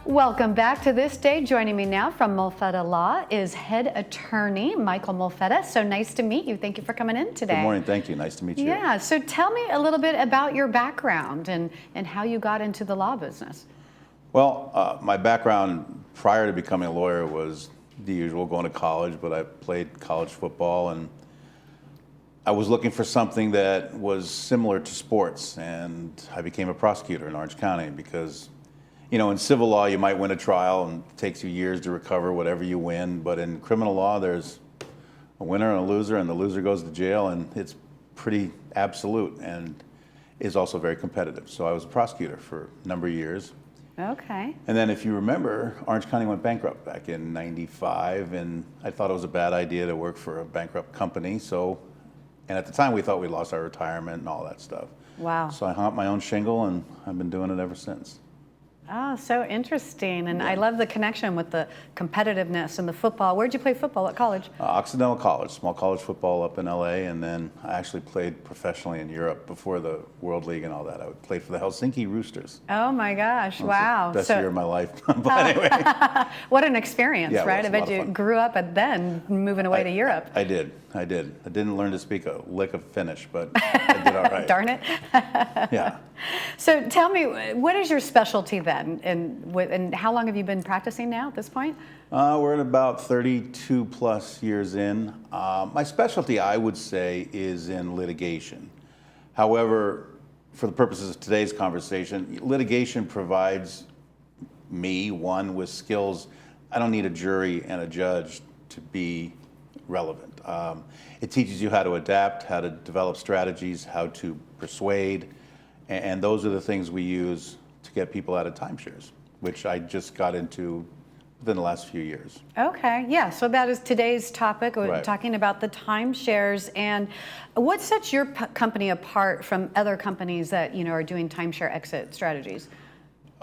Welcome back to This Day. Joining me now from Molfetta Law is head attorney Michael Molfetta. So nice to meet you. Thank you for coming in today. Good morning. Thank you. Nice to meet you. Yeah. So tell me a little bit about your background and how you got into the law business. Well, my background prior to becoming a lawyer was the usual, going to college, but I played college football, and I was looking for something that was similar to sports, and I became a prosecutor in Orange County because, you know, in civil law, you might win a trial and it takes you years to recover whatever you win, but in criminal law, there's a winner and a loser, and the loser goes to jail, and it's pretty absolute and is also very competitive. So I was a prosecutor for a number of years. Okay. And then if you remember, Orange County went bankrupt back in '95, and I thought it was a bad idea to work for a bankrupt company. And at the time we thought we lost our retirement and all that stuff. Wow. So I hung up my own shingle, and I've been doing it ever since. Oh, so interesting. And Yeah. I love the connection with the competitiveness and the football. Where'd you play football at college? Occidental College, small college football up in LA, and then I actually played professionally in Europe before the World League and all that. I played for the Helsinki Roosters. Oh my gosh, That was wow. the best year of my life. But anyway. What an experience, Yeah, it right? was I a bet lot of you fun. grew up and then moving away to Europe. I did. I didn't learn to speak a lick of Finnish, but I did all right. Darn it. Yeah. So tell me, what is your specialty then? And how long have you been practicing now at this point? We're at about 32 plus years in. My specialty, I would say, is in litigation. However, for the purposes of today's conversation, litigation provides me, one, with skills. I don't need a jury and a judge to be relevant. It teaches you how to adapt, how to develop strategies, how to persuade, and those are the things we use to get people out of timeshares, which I just got into within the last few years. Okay, yeah, so that is today's topic. We're Right. talking about the timeshares, and what sets your company apart from other companies that, you know, are doing timeshare exit strategies?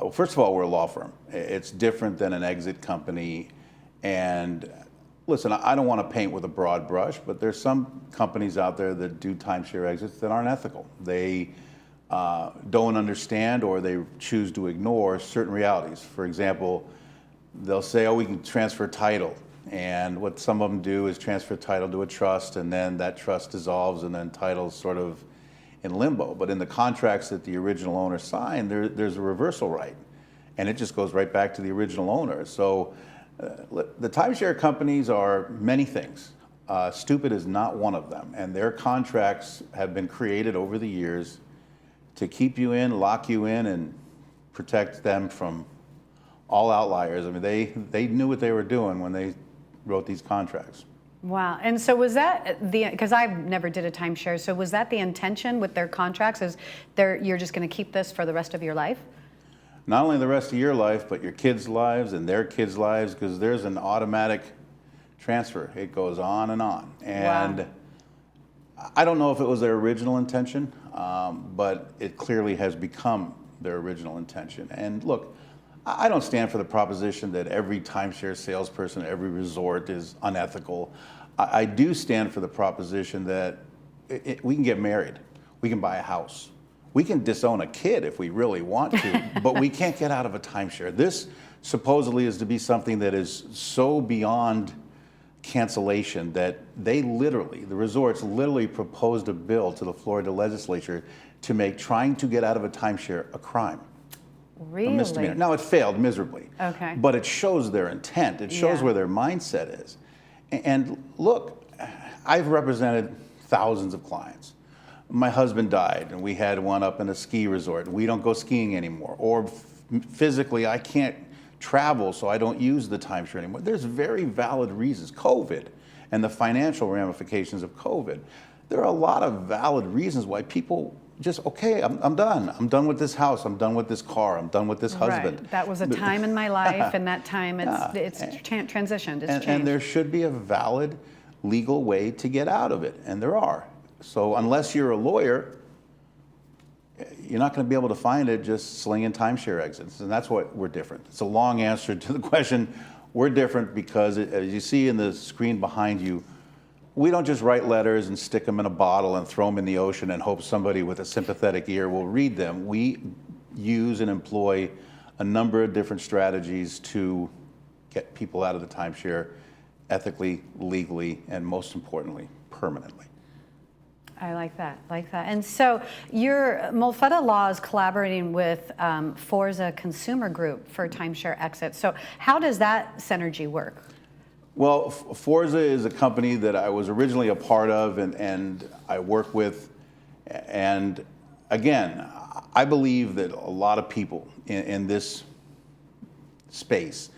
Well, first of all, we're a law firm. It's different than an exit company. And listen, I don't want to paint with a broad brush, but there's some companies out there that do timeshare exits that aren't ethical. They don't understand, or they choose to ignore certain realities. For example, they'll say, oh, we can transfer title. And what some of them do is transfer title to a trust, and then that trust dissolves, and then title's sort of in limbo. But in the contracts that the original owner signed, there's a reversal right. And it just goes right back to the original owner. So the timeshare companies are many things. Stupid is not one of them. And their contracts have been created over the years to keep you in, lock you in, and protect them from all outliers. I mean, they knew what they were doing when they wrote these contracts. Wow, and so was that because I never did a timeshare, so was that the intention with their contracts, is you're just gonna keep this for the rest of your life? Not only the rest of your life, but your kids' lives and their kids' lives, because there's an automatic transfer. It goes on and on. And wow. I don't know if it was their original intention, but it clearly has become their original intention. And look, I don't stand for the proposition that every timeshare salesperson at every resort is unethical. I do stand for the proposition that we can get married, we can buy a house, we can disown a kid if we really want to, but we can't get out of a timeshare. This supposedly is to be something that is so beyond cancellation that the resorts literally proposed a bill to the Florida legislature to make trying to get out of a timeshare a crime. Really? A misdemeanor. Now, it failed miserably. Okay. But it shows their intent. It shows Yeah. where their mindset is. And look, I've represented thousands of clients. My husband died, and we had one up in a ski resort, and we don't go skiing anymore. Or physically, I can't travel, so I don't use the timeshare anymore. There's very valid reasons. COVID and the financial ramifications of COVID. There are a lot of valid reasons why people just, okay, I'm done. I'm done with this house. I'm done with this car. I'm done with this husband. Right. That was a time in my life, and that time it's transitioned. It's changed. And there should be a valid legal way to get out of it, and there are. So unless you're a lawyer, you're not going to be able to find it just slinging timeshare exits, and that's what we're different. It's a long answer to the question. We're different because, as you see in the screen behind you, we don't just write letters and stick them in a bottle and throw them in the ocean and hope somebody with a sympathetic ear will read them. We use and employ a number of different strategies to get people out of the timeshare ethically, legally, and most importantly, permanently. I like that, like that. And so your Molfetta Law is collaborating with Forza Consumer Group for timeshare exit. So how does that synergy work? Well, Forza is a company that I was originally a part of and I work with. And again, I believe that a lot of people in this space,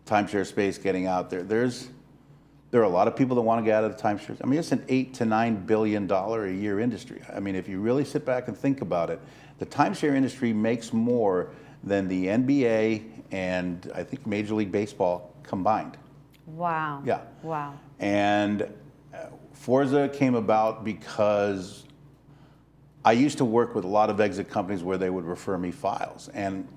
timeshare space, getting out there, there are a lot of people that want to get out of the timeshare. I mean, it's an $8 to $9 billion a year industry. I mean, if you really sit back and think about it, the timeshare industry makes more than the NBA and I think Major League Baseball combined. Wow. Yeah. Wow. And Forza came about because I used to work with a lot of exit companies where they would refer me files. And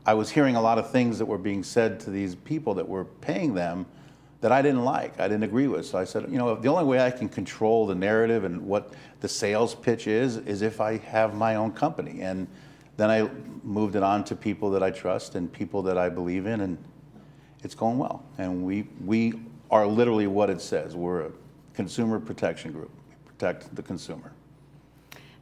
I was hearing a lot of things that were being said to these people that were paying them that I didn't like, I didn't agree with. So I said, you know, the only way I can control the narrative and what the sales pitch is if I have my own company. And then I moved it on to people that I trust and people that I believe in, and it's going well. And we are literally what it says. We're a consumer protection group. We protect the consumer.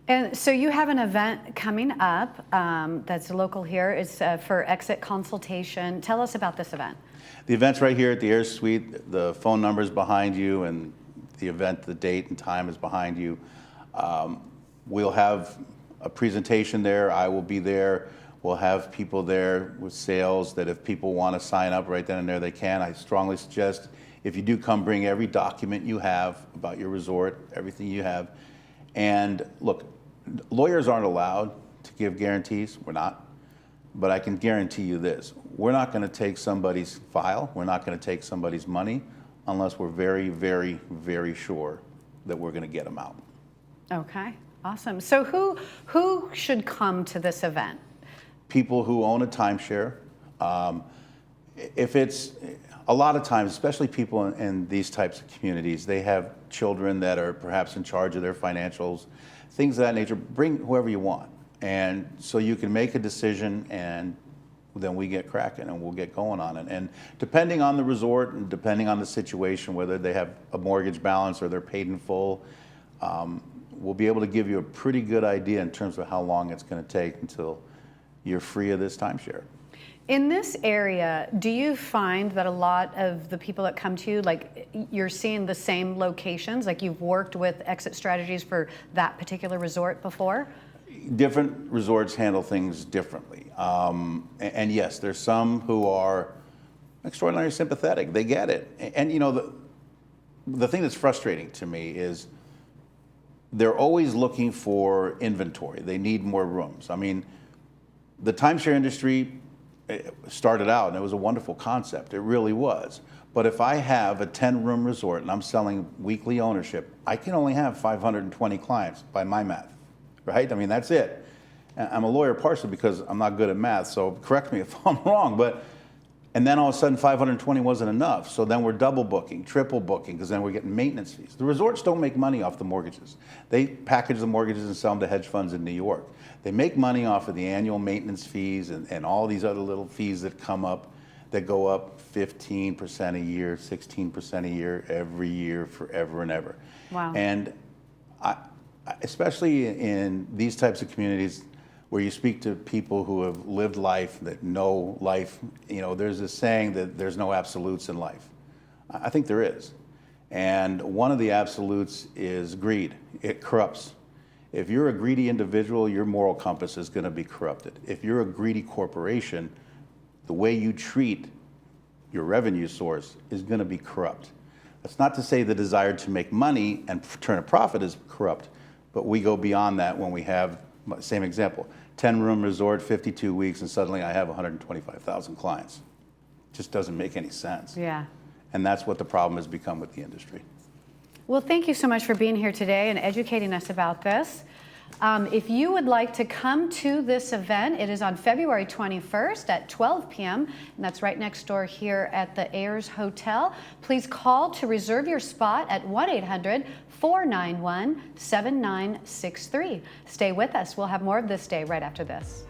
And so you have an event coming up that's local here. It's for exit consultation. Tell us about this event. The event's right here at the Air Suite. The phone number is behind you, and the event, the date and time is behind you. We'll have a presentation there. I will be there. We'll have people there with sales that if people want to sign up right then and there, they can. I strongly suggest if you do come, bring every document you have about your resort, everything you have. And look, lawyers aren't allowed to give guarantees. We're not. But I can guarantee you this. We're not going to take somebody's file. We're not going to take somebody's money unless we're very, very, very sure that we're going to get them out. Okay. Awesome. So who should come to this event? People who own a timeshare. If it's a lot of times, especially people in these types of communities, they have children that are perhaps in charge of their financials, things of that nature. Bring whoever you want. And so you can make a decision, and then we get cracking and we'll get going on it. And depending on the resort and depending on the situation, whether they have a mortgage balance or they're paid in full, we'll be able to give you a pretty good idea in terms of how long it's going to take until you're free of this timeshare. In this area, do you find that a lot of the people that come to you, like you're seeing the same locations, like you've worked with exit strategies for that particular resort before? Different resorts handle things differently. And yes, there's some who are extraordinarily sympathetic. They get it. And you know, the thing that's frustrating to me is they're always looking for inventory. They need more rooms. I mean, the timeshare industry started out and it was a wonderful concept. It really was. But if I have a 10-room resort and I'm selling weekly ownership, I can only have 520 clients by my math. Right? I mean, that's it. I'm a lawyer partially because I'm not good at math, so correct me if I'm wrong. And then all of a sudden 520 wasn't enough. So then we're double booking, triple booking, because then we're getting maintenance fees. The resorts don't make money off the mortgages. They package the mortgages and sell them to hedge funds in New York. They make money off of the annual maintenance fees and all these other little fees that come up that go up 15% a year, 16% a year, every year, forever and ever. Wow. And especially in these types of communities where you speak to people who have lived life, that know life, you know, there's this saying that there's no absolutes in life. I think there is. And one of the absolutes is greed. It corrupts. If you're a greedy individual, your moral compass is going to be corrupted. If you're a greedy corporation, the way you treat your revenue source is going to be corrupt. That's not to say the desire to make money and turn a profit is corrupt. But we go beyond that when we have, same example, 10-room resort, 52 weeks, and suddenly I have 125,000 clients. It just doesn't make any sense. Yeah. And that's what the problem has become with the industry. Well, thank you so much for being here today and educating us about this. If you would like to come to this event, it is on February 21st at 12 p.m., and that's right next door here at the Ayers Hotel. Please call to reserve your spot at 1-800-491-7963. Stay with us. We'll have more of this day right after this.